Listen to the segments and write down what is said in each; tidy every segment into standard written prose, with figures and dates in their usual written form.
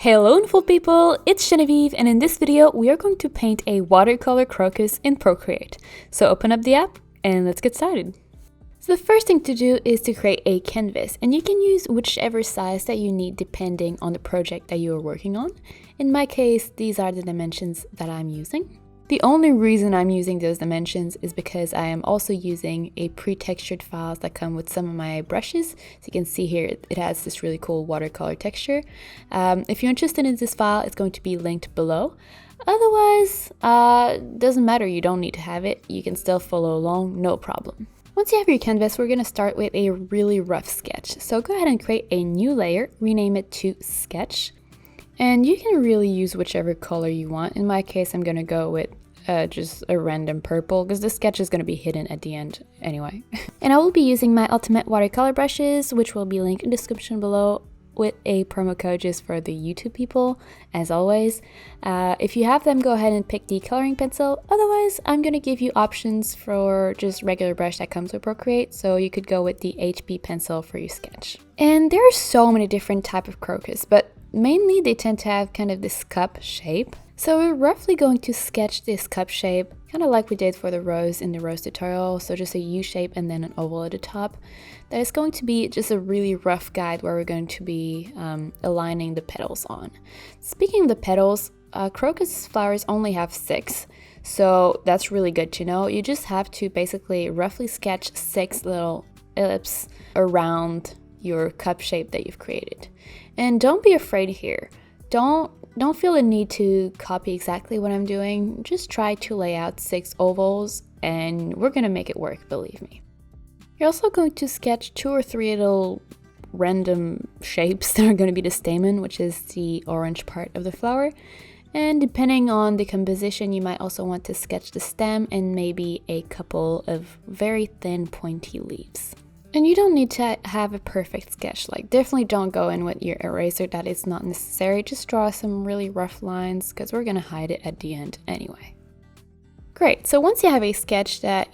Hello wonderful people, it's Genevieve, and in this video we are going to paint a watercolor crocus in Procreate. So open up the app and let's get started. So the first thing to do is to create a canvas, and you can use whichever size that you need depending on the project that you are working on. In my case, these are the dimensions that I'm using. The only reason I'm using those dimensions is because I am also using a pre-textured files that come with some of my brushes. So you can see here it has this really cool watercolor texture. If you're interested in this file, it's going to be linked below. Otherwise, doesn't matter, you don't need to have it. You can still follow along, no problem. Once you have your canvas, we're going to start with a really rough sketch. So go ahead and create a new layer, rename it to Sketch. And you can really use whichever color you want. In my case, I'm going to go with just a random purple because the sketch is going to be hidden at the end anyway. And I will be using my Ultimate Watercolor brushes, which will be linked in the description below with a promo code just for the YouTube people, as always. If you have them, go ahead and pick the coloring pencil. Otherwise, I'm going to give you options for just regular brush that comes with Procreate, so you could go with the HB pencil for your sketch. And there are so many different types of crocus, but mainly they tend to have kind of this cup shape. So we're roughly going to sketch this cup shape, kind of like we did for the rose in the rose tutorial. So just a U shape and then an oval at the top. That is going to be just a really rough guide where we're going to be aligning the petals on. Speaking of the petals, crocus flowers only have 6. So that's really good to know. You just have to basically roughly sketch 6 little ellipses around your cup shape that you've created. And don't be afraid here. Don't feel the need to copy exactly what I'm doing. Just try to lay out 6 ovals and we're gonna make it work, believe me. You're also going to sketch 2 or 3 little random shapes that are going to be the stamen, which is the orange part of the flower. And depending on the composition, you might also want to sketch the stem and maybe a couple of very thin pointy leaves. And you don't need to have a perfect sketch, like definitely don't go in with your eraser, that is not necessary. Just draw some really rough lines because we're gonna hide it at the end anyway. Great, so once you have a sketch that,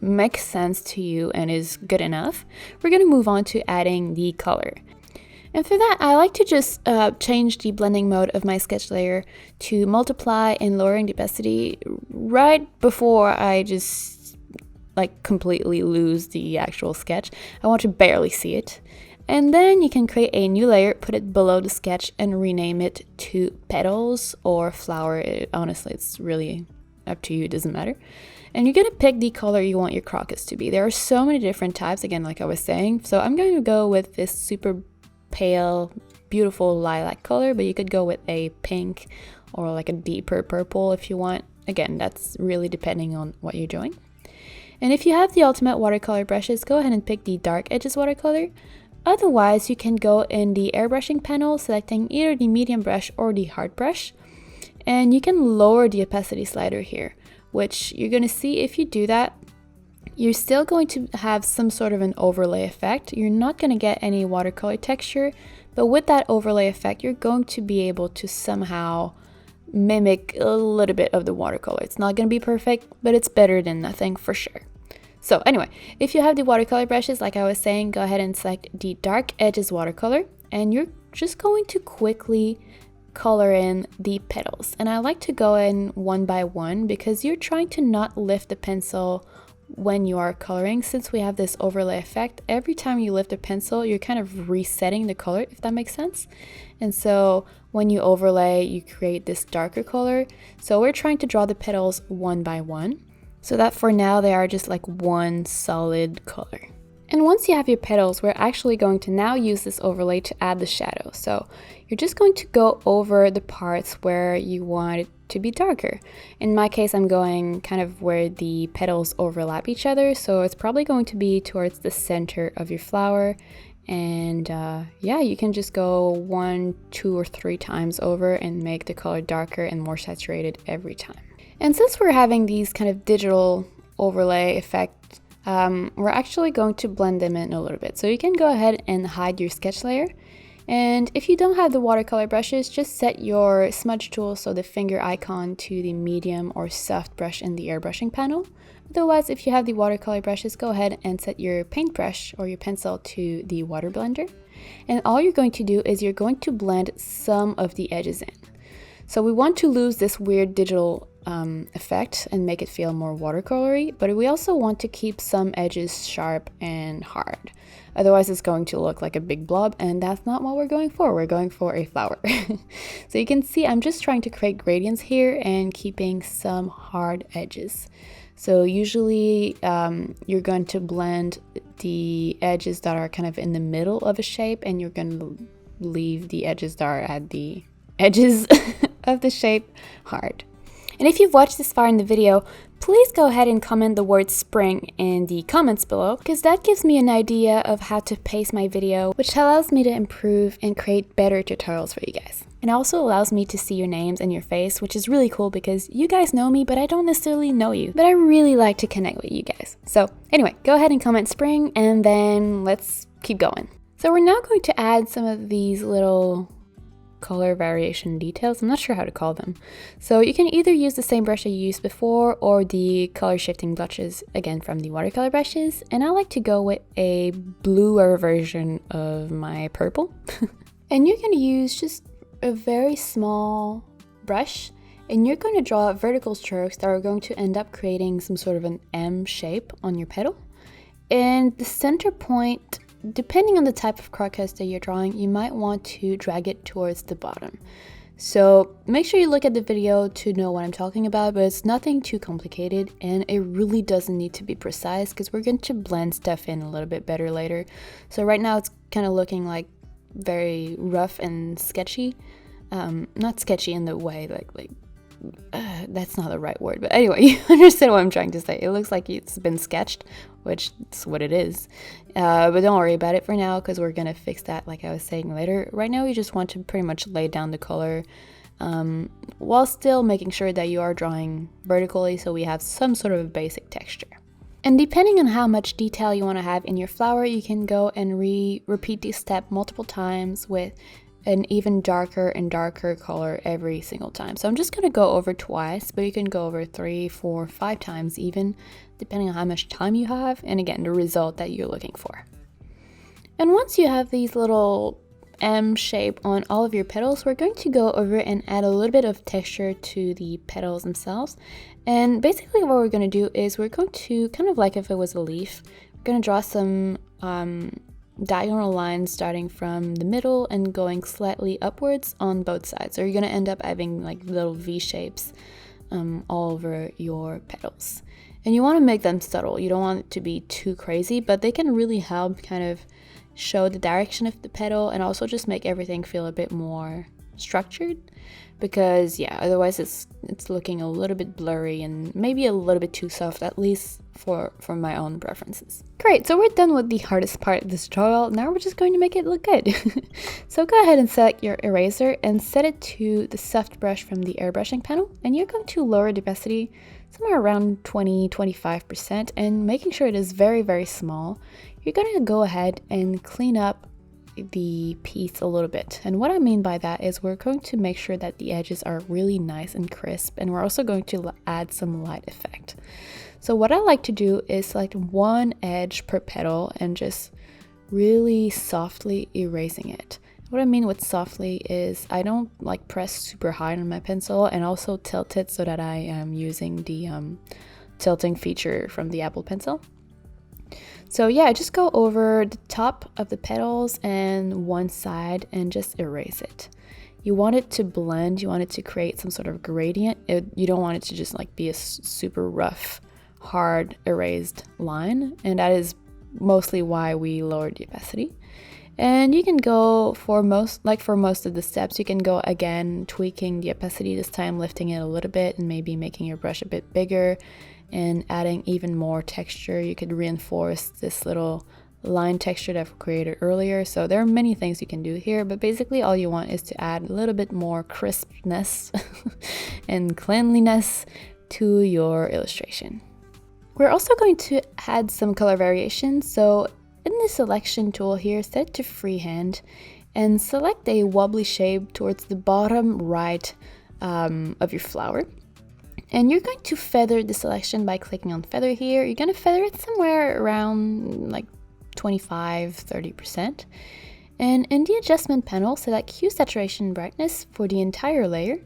makes sense to you and is good enough, we're gonna move on to adding the color. And for that, I like to just change the blending mode of my sketch layer to multiply and lowering the opacity right before I just completely lose the actual sketch. I want to barely see it. And then you can create a new layer, put it below the sketch and rename it to petals or flower. Honestly, it's really up to you, it doesn't matter. And you're gonna pick the color you want your crocus to be. There are so many different types, again, like I was saying. So I'm going to go with this super pale, beautiful lilac color, but you could go with a pink or like a deeper purple if you want. Again, that's really depending on what you're doing. And if you have the Ultimate Watercolor brushes, go ahead and pick the Dark Edges watercolor. Otherwise, you can go in the airbrushing panel, selecting either the medium brush or the hard brush. And you can lower the opacity slider here, which you're going to see if you do that, you're still going to have some sort of an overlay effect. You're not going to get any watercolor texture, but with that overlay effect, you're going to be able to somehow mimic a little bit of the watercolor. It's not going to be perfect, but it's better than nothing for sure. So anyway, if you have the watercolor brushes, like I was saying, go ahead and select the Dark Edges watercolor, and you're just going to quickly color in the petals. And I like to go in one by one because you're trying to not lift the pencil when you are coloring. Since we have this overlay effect, every time you lift the pencil, you're kind of resetting the color, if that makes sense. And so when you overlay, you create this darker color. So we're trying to draw the petals one by one, so that for now they are just like one solid color. And once you have your petals, we're actually going to now use this overlay to add the shadow. So you're just going to go over the parts where you want it to be darker. In my case, I'm going kind of where the petals overlap each other. So it's probably going to be towards the center of your flower. And yeah, you can just go 1, 2, or 3 times over and make the color darker and more saturated every time. And since we're having these kind of digital overlay effect, we're actually going to blend them in a little bit. So you can go ahead and hide your sketch layer. And if you don't have the watercolor brushes, just set your smudge tool, so the finger icon, to the medium or soft brush in the airbrushing panel. Otherwise, if you have the watercolor brushes, go ahead and set your paintbrush or your pencil to the water blender. And all you're going to do is you're going to blend some of the edges in. So we want to lose this weird digital effect and make it feel more watercolory, but we also want to keep some edges sharp and hard. Otherwise it's going to look like a big blob, and that's not what we're going for. We're going for a flower. So you can see I'm just trying to create gradients here and keeping some hard edges. So usually you're going to blend the edges that are kind of in the middle of a shape, and you're going to leave the edges that are at the edges of the shape hard. And if you've watched this far in the video, please go ahead and comment the word spring in the comments below, because that gives me an idea of how to pace my video, which allows me to improve and create better tutorials for you guys. And also allows me to see your names and your face, which is really cool because you guys know me, but I don't necessarily know you. But I really like to connect with you guys. So anyway, go ahead and comment spring, and then let's keep going. So we're now going to add some of these little color variation details. I'm not sure how to call them. So you can either use the same brush that you used before or the color shifting blotches, again from the watercolor brushes. And I like to go with a bluer version of my purple. And you're going to use just a very small brush, and you're going to draw vertical strokes that are going to end up creating some sort of an M shape on your petal. And the center point, depending on the type of crocus that you're drawing, you might want to drag it towards the bottom. So make sure you look at the video to know what I'm talking about, but it's nothing too complicated, and it really doesn't need to be precise because we're going to blend stuff in a little bit better later. So right now it's kind of looking like very rough and sketchy. Not sketchy in the way like that's not the right word, but anyway, you understand what I'm trying to say. It looks like it's been sketched, which is what it is. But don't worry about it for now, because we're gonna fix that like I was saying later. Right now you just want to pretty much lay down the color while still making sure that you are drawing vertically, so we have some sort of a basic texture. And depending on how much detail you want to have in your flower, you can go and repeat this step multiple times with an even darker and darker color every single time. So I'm just going to go over twice, but you can go over 3, 4, 5 times even, depending on how much time you have, and again, the result that you're looking for. And once you have these little M shape on all of your petals, we're going to go over and add a little bit of texture to the petals themselves. And basically what we're going to do is we're going to, kind of like if it was a leaf, we're going to draw some diagonal lines starting from the middle and going slightly upwards on both sides. So you're going to end up having like little V shapes all over your petals. And you want to make them subtle. You don't want it to be too crazy, but they can really help kind of show the direction of the petal and also just make everything feel a bit more structured, because yeah, otherwise it's looking a little bit blurry and maybe a little bit too soft, at least for my own preferences. Great, so we're done with the hardest part of this tutorial. Now we're just going to make it look good. So go ahead and select your eraser and set it to the soft brush from the airbrushing panel, and you're going to lower the opacity somewhere around 20-25% and making sure it is very, very small. You're going to go ahead and clean up the piece a little bit. And what I mean by that is we're going to make sure that the edges are really nice and crisp, and we're also going to add some light effect. So what I like to do is select one edge per petal and just really softly erasing it. What I mean with softly is I don't like press super hard on my pencil, and also tilt it so that I am using the tilting feature from the Apple Pencil. So yeah, just go over the top of the petals and one side and just erase it. You want it to blend, you want it to create some sort of gradient. You don't want it to just like be a super rough, hard erased line, and that is mostly why we lowered the opacity. And you can go for most of the steps, you can go again tweaking the opacity, this time lifting it a little bit and maybe making your brush a bit bigger and adding even more texture. You could reinforce this little line texture that we created earlier. So there are many things you can do here, but basically all you want is to add a little bit more crispness and cleanliness to your illustration. We're also going to add some color variation. So in the selection tool here, set it to freehand and select a wobbly shape towards the bottom right of your flower. And you're going to feather the selection by clicking on feather here. You're going to feather it somewhere around like 25-30%. And in the adjustment panel, select Hue, Saturation, and Brightness for the entire layer.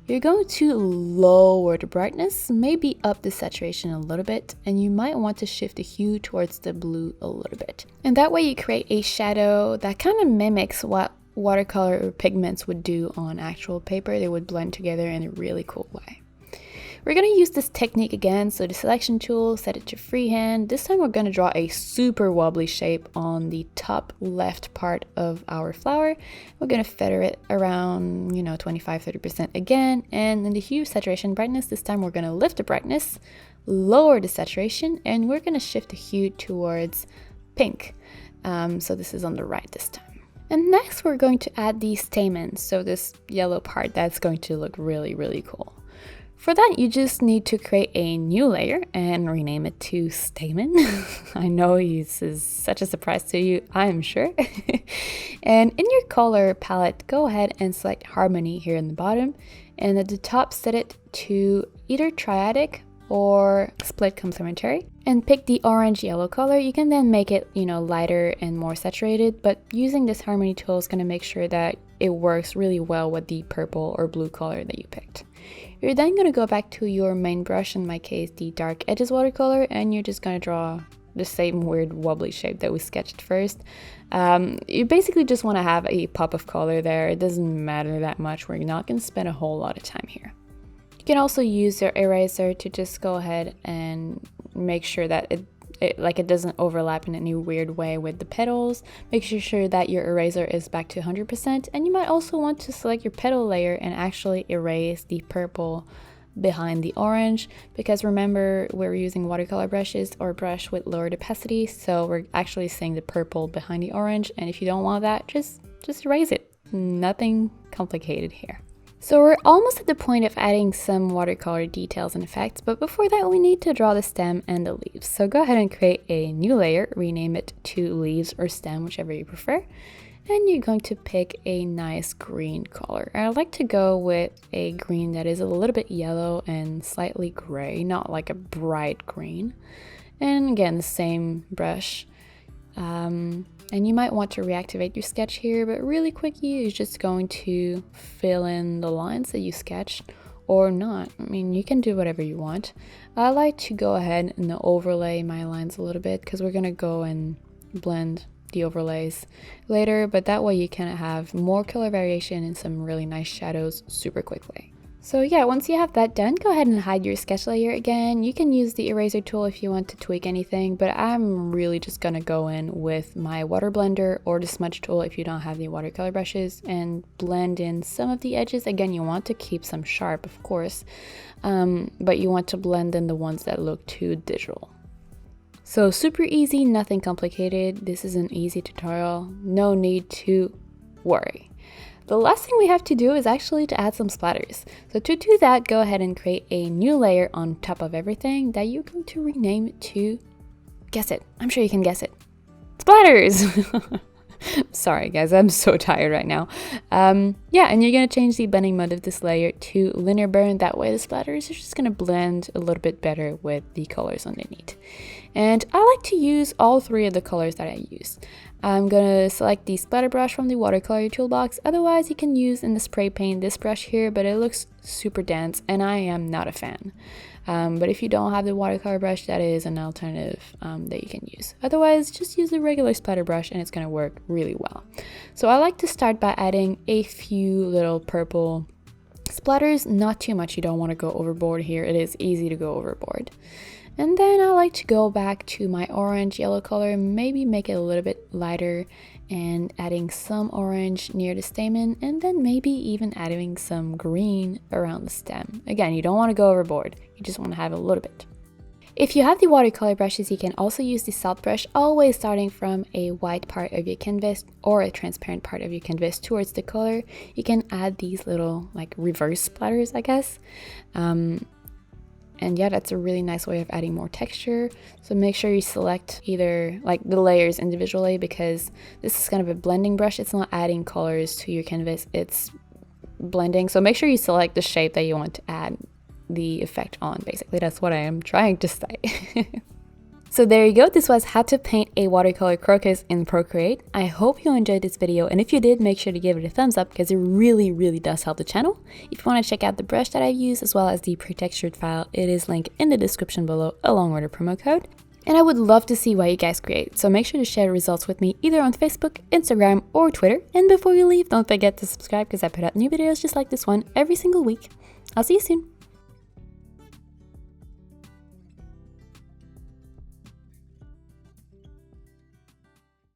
You're going to lower the brightness, maybe up the saturation a little bit, and you might want to shift the hue towards the blue a little bit. And that way you create a shadow that kind of mimics what watercolor or pigments would do on actual paper. They would blend together in a really cool way. We're going to use this technique again, so the selection tool, set it to freehand. This time we're going to draw a super wobbly shape on the top left part of our flower. We're going to feather it around, 25-30% again, and in the hue, saturation, brightness, this time we're going to lift the brightness, lower the saturation, and we're going to shift the hue towards pink. So this is on the right this time. And next we're going to add the stamens, so this yellow part that's going to look really, really cool. For that, you just need to create a new layer and rename it to Stamen. I know this is such a surprise to you, I'm sure. And in your color palette, go ahead and select Harmony here in the bottom. And at the top, set it to either Triadic or Split Complementary. And pick the orange-yellow color. You can then make it, lighter and more saturated. But using this Harmony tool is going to make sure that it works really well with the purple or blue color that you picked. You're then going to go back to your main brush, in my case the Dark Edges watercolor, and you're just going to draw the same weird wobbly shape that we sketched first. You basically just want to have a pop of color there. It doesn't matter that much. We're not going to spend a whole lot of time here. You can also use your eraser to just go ahead and make sure that it doesn't overlap in any weird way with the petals. Make sure that your eraser is back to 100%, and you might also want to select your petal layer and actually erase the purple behind the orange, because remember, we're using watercolor brushes or brush with lower opacity, so we're actually seeing the purple behind the orange, and if you don't want that, just erase it. Nothing complicated here. So we're almost at the point of adding some watercolor details and effects, but before that we need to draw the stem and the leaves. So go ahead and create a new layer, rename it to Leaves or Stem, whichever you prefer. And you're going to pick a nice green color. I like to go with a green that is a little bit yellow and slightly gray, not like a bright green. And again, the same brush. And you might want to reactivate your sketch here, but really quickly you're just going to fill in the lines that you sketched or not. I mean, you can do whatever you want. I like to go ahead and overlay my lines a little bit because we're going to go and blend the overlays later, but that way you can have more color variation and some really nice shadows super quickly. So yeah, once you have that done, go ahead and hide your sketch layer again. You can use the eraser tool if you want to tweak anything, but I'm really just gonna go in with my water blender or the smudge tool if you don't have the watercolor brushes and blend in some of the edges. Again, you want to keep some sharp, of course, but you want to blend in the ones that look too digital. So super easy, nothing complicated. This is an easy tutorial, no need to worry. The last thing we have to do is actually to add some splatters. So to do that, go ahead and create a new layer on top of everything that you're going to rename to, guess it, I'm sure you can guess it, splatters! Sorry guys, I'm so tired right now. Yeah, and you're going to change the blending mode of this layer to linear burn. That way the splatters are just going to blend a little bit better with the colors underneath. And I like to use all three of the colors that I use. I'm going to select the splatter brush from the watercolor toolbox. Otherwise, you can use in the spray paint this brush here, but it looks super dense and I am not a fan. But if you don't have the watercolor brush, that is an alternative that you can use. Otherwise, just use the regular splatter brush and it's going to work really well. So I like to start by adding a few little purple splatters, not too much. You don't want to go overboard here. It is easy to go overboard. And then I like to go back to my orange yellow color, maybe make it a little bit lighter and adding some orange near the stamen, and then maybe even adding some green around the stem. Again, you don't want to go overboard, you just want to have a little bit. If you have the watercolor brushes, you can also use the salt brush, always starting from a white part of your canvas or a transparent part of your canvas towards the color. You can add these little like reverse splatters, I guess. And yeah, that's a really nice way of adding more texture. So make sure you select either like the layers individually, because this is kind of a blending brush. It's not adding colors to your canvas, it's blending. So make sure you select the shape that you want to add the effect on. Basically, that's what I am trying to say. So there you go, this was how to paint a watercolor crocus in Procreate. I hope you enjoyed this video, and if you did, make sure to give it a thumbs up because it really does help the channel. If you want to check out the brush that I used as well as the pre-textured file, it is linked in the description below along with the promo code. And I would love to see what you guys create, so make sure to share the results with me either on Facebook, Instagram, or Twitter. And before you leave, don't forget to subscribe because I put out new videos just like this one every single week. I'll see you soon.